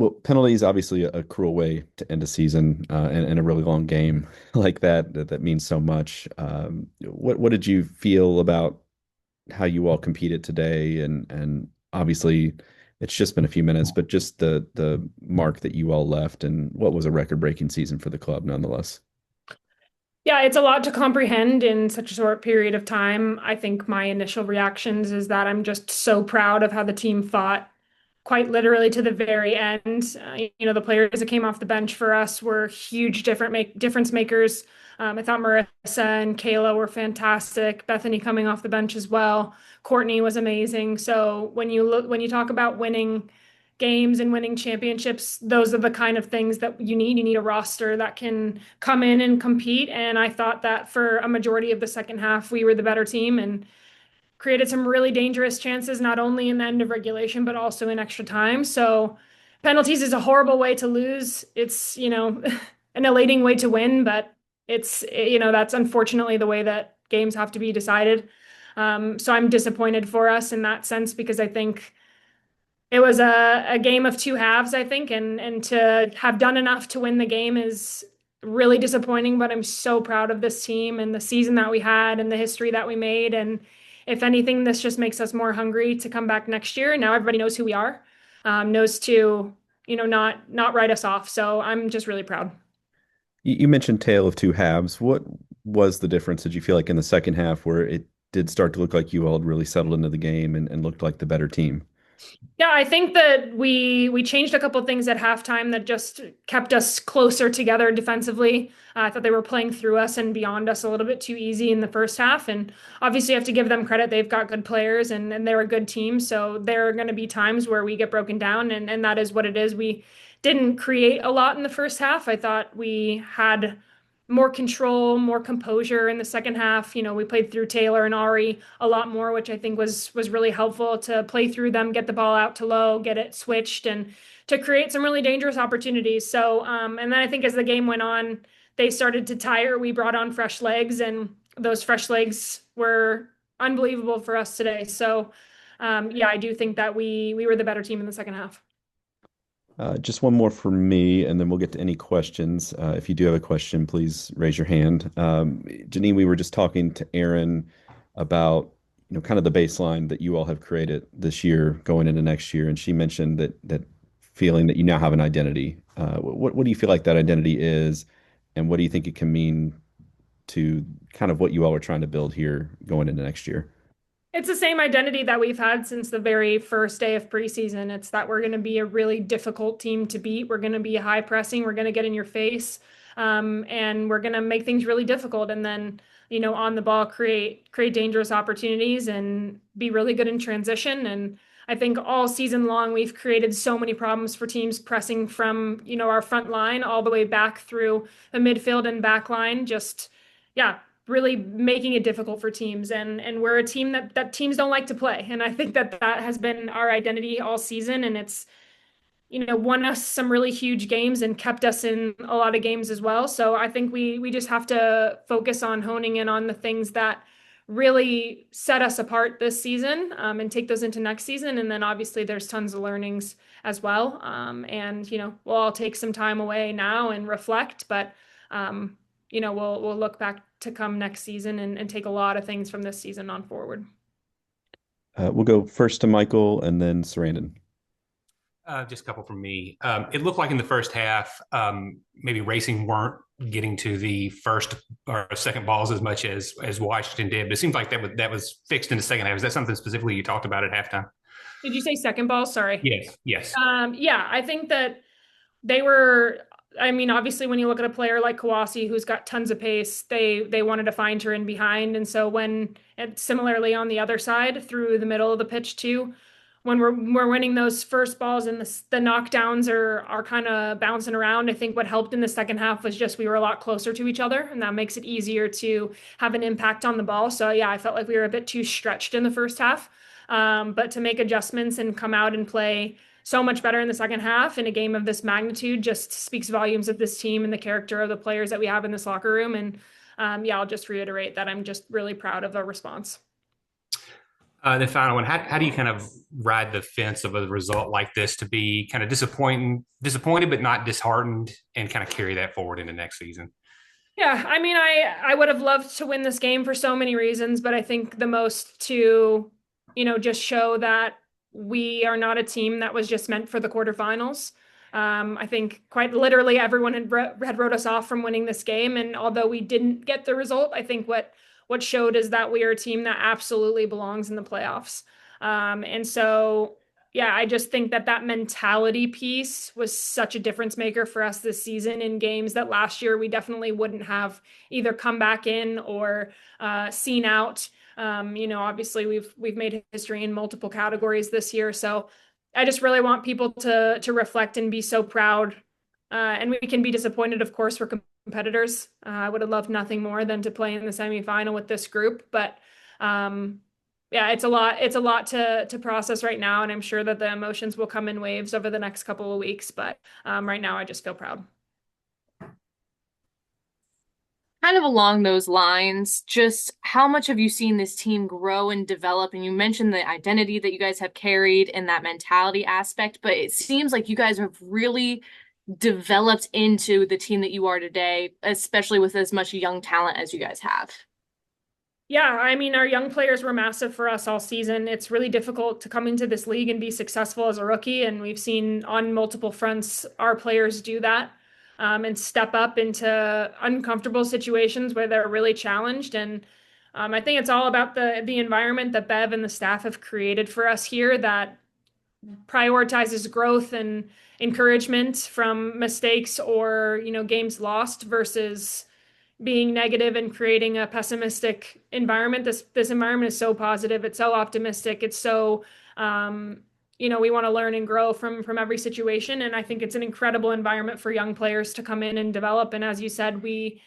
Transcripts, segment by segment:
Well, penalty is obviously a cruel way to end a season, and a really long game like that means so much. What did you feel about how you all competed today? And obviously, it's just been a few minutes, but just the mark that you all left, and what was a record-breaking season for the club, nonetheless. Yeah, it's a lot to comprehend in such a short period of time. I think my initial reactions is that I'm just so proud of how the team fought quite literally to the very end. The players that came off the bench for us were huge difference makers. I thought Marissa and Kayla were fantastic. Bethany coming off the bench as well. Courtney was amazing. So when you talk about winning games and winning championships, those are the kind of things that you need. You need a roster that can come in and compete. And I thought that for a majority of the second half, we were the better team and created some really dangerous chances, not only in the end of regulation, but also in extra time. So penalties is a horrible way to lose. It's, an elating way to win, but that's unfortunately the way that games have to be decided. So I'm disappointed for us in that sense because I think it was a game of two halves, I think, and to have done enough to win the game is really disappointing, but I'm so proud of this team and the season that we had and the history that we made. And if anything, this just makes us more hungry to come back next year. Now everybody knows who we are, knows to, not write us off. So I'm just really proud. You mentioned tale of two halves. What was the difference, did you feel like, in the second half, where it did start to look like you all had really settled into the game and looked like the better team? Yeah, I think that we changed a couple things at halftime that just kept us closer together defensively. I thought they were playing through us and beyond us a little bit too easy in the first half. And obviously, you have to give them credit. They've got good players and they're a good team. So there are going to be times where we get broken down, and that is what it is. We didn't create a lot in the first half. I thought we had more control, more composure in the second half. We played through Taylor and Ari a lot more, which I think was really helpful to play through them, get the ball out to low, get it switched, and to create some really dangerous opportunities. So, and then I think as the game went on, they started to tire. We brought on fresh legs, and those fresh legs were unbelievable for us today. So, yeah, I do think that we were the better team in the second half. Just one more for me, and then we'll get to any questions. If you do have a question, please raise your hand. Janine, we were just talking to Aaron about, kind of the baseline that you all have created this year going into next year, and she mentioned that feeling that you now have an identity. What do you feel like that identity is, and what do you think it can mean to kind of what you all are trying to build here going into next year? It's the same identity that we've had since the very first day of preseason. It's that we're going to be a really difficult team to beat. We're going to be high pressing. We're going to get in your face, and we're going to make things really difficult. And then, on the ball, create dangerous opportunities and be really good in transition. And I think all season long we've created so many problems for teams pressing from our front line all the way back through the midfield and back line. Just yeah, really making it difficult for teams, and we're a team that teams don't like to play, and I think that has been our identity all season, and it's won us some really huge games and kept us in a lot of games as well. So I think we just have to focus on honing in on the things that really set us apart this season, and take those into next season. And then obviously there's tons of learnings as well, and we'll all take some time away now and reflect, but we'll look back to come next season and take a lot of things from this season on forward. We'll go first to Michael and then Sarandon. Just a couple from me. It looked like in the first half, maybe Racing weren't getting to the first or second balls as much as Washington did, but it seems like that was fixed in the second half. Is that something specifically you talked about at halftime? Did you say second ball? Sorry. Yes, yes. Yeah, I think that they were. I mean, obviously, when you look at a player like Kawasi, who's got tons of pace, they wanted to find her in behind, and so and similarly on the other side through the middle of the pitch too, when we're winning those first balls and the knockdowns are kind of bouncing around. I think what helped in the second half was just we were a lot closer to each other, and that makes it easier to have an impact on the ball. So yeah, I felt like we were a bit too stretched in the first half, but to make adjustments and come out and play so much better in the second half in a game of this magnitude just speaks volumes of this team and the character of the players that we have in this locker room. And yeah, I'll just reiterate that I'm just really proud of the response. The final one, how do you kind of ride the fence of a result like this to be kind of disappointed, but not disheartened, and kind of carry that forward into next season? Yeah, I mean, I would have loved to win this game for so many reasons, but I think the most to, just show that we are not a team that was just meant for the quarterfinals. I think quite literally everyone had wrote us off from winning this game, and although we didn't get the result, I think what showed is that we are a team that absolutely belongs in the playoffs. And so yeah, I just think that that mentality piece was such a difference maker for us this season in games that last year we definitely wouldn't have either come back in or seen out. Obviously we've made history in multiple categories this year, so I just really want people to reflect and be so proud. And we can be disappointed, of course, we're competitors. I would have loved nothing more than to play in the semifinal with this group, but yeah, it's a lot to process right now, and I'm sure that the emotions will come in waves over the next couple of weeks. But right now, I just feel proud. Kind of along those lines, just how much have you seen this team grow and develop? And you mentioned the identity that you guys have carried and that mentality aspect, but it seems like you guys have really developed into the team that you are today, especially with as much young talent as you guys have. Yeah, I mean, our young players were massive for us all season. It's really difficult to come into this league and be successful as a rookie, and we've seen on multiple fronts our players do that and step up into uncomfortable situations where they're really challenged. And I think it's all about the environment that Bev and the staff have created for us here that prioritizes growth and encouragement from mistakes or games lost versus being negative and creating a pessimistic environment. This environment is so positive. It's so optimistic. It's so we want to learn and grow from every situation. And I think it's an incredible environment for young players to come in and develop. And as you said, we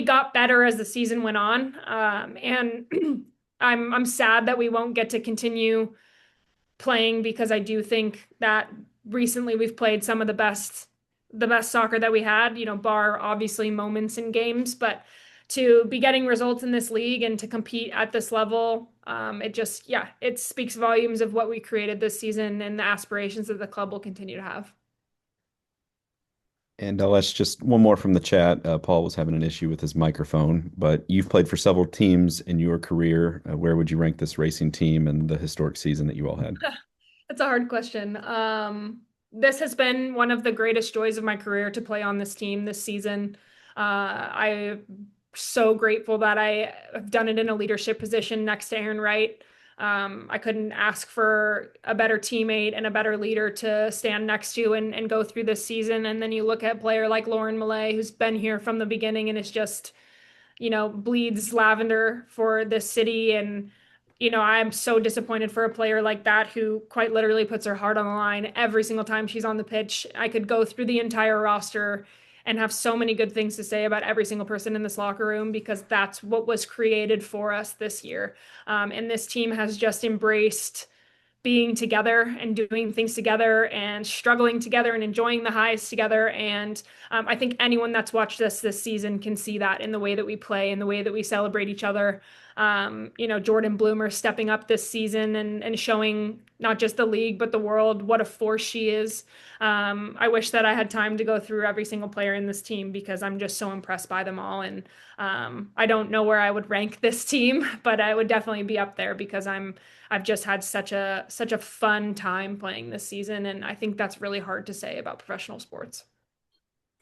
got better as the season went on. And I'm sad that we won't get to continue playing because I do think that recently we've played some of the best soccer that we had, bar obviously moments in games, but to be getting results in this league and to compete at this level, it speaks volumes of what we created this season and the aspirations that the club will continue to have. And I'll ask just one more from the chat. Paul was having an issue with his microphone, but you've played for several teams in your career. Where would you rank this racing team and the historic season that you all had? That's a hard question. This has been one of the greatest joys of my career to play on this team this season. I'm so grateful that I have done it in a leadership position next to Aaron Wright. I couldn't ask for a better teammate and a better leader to stand next to and go through this season. And then you look at a player like Lauren Millay, who's been here from the beginning and is just bleeds lavender for this city. And, I'm so disappointed for a player like that who quite literally puts her heart on the line every single time she's on the pitch. I could go through the entire roster and have so many good things to say about every single person in this locker room because that's what was created for us this year. And this team has just embraced being together and doing things together and struggling together and enjoying the highs together. And I think anyone that's watched us this season can see that in the way that we play and the way that we celebrate each other. Jordan Bloomer stepping up this season and showing not just the league, but the world what a force she is. I wish that I had time to go through every single player in this team because I'm just so impressed by them all. And I don't know where I would rank this team, but I would definitely be up there because I've just had such a fun time playing this season, and I think that's really hard to say about professional sports.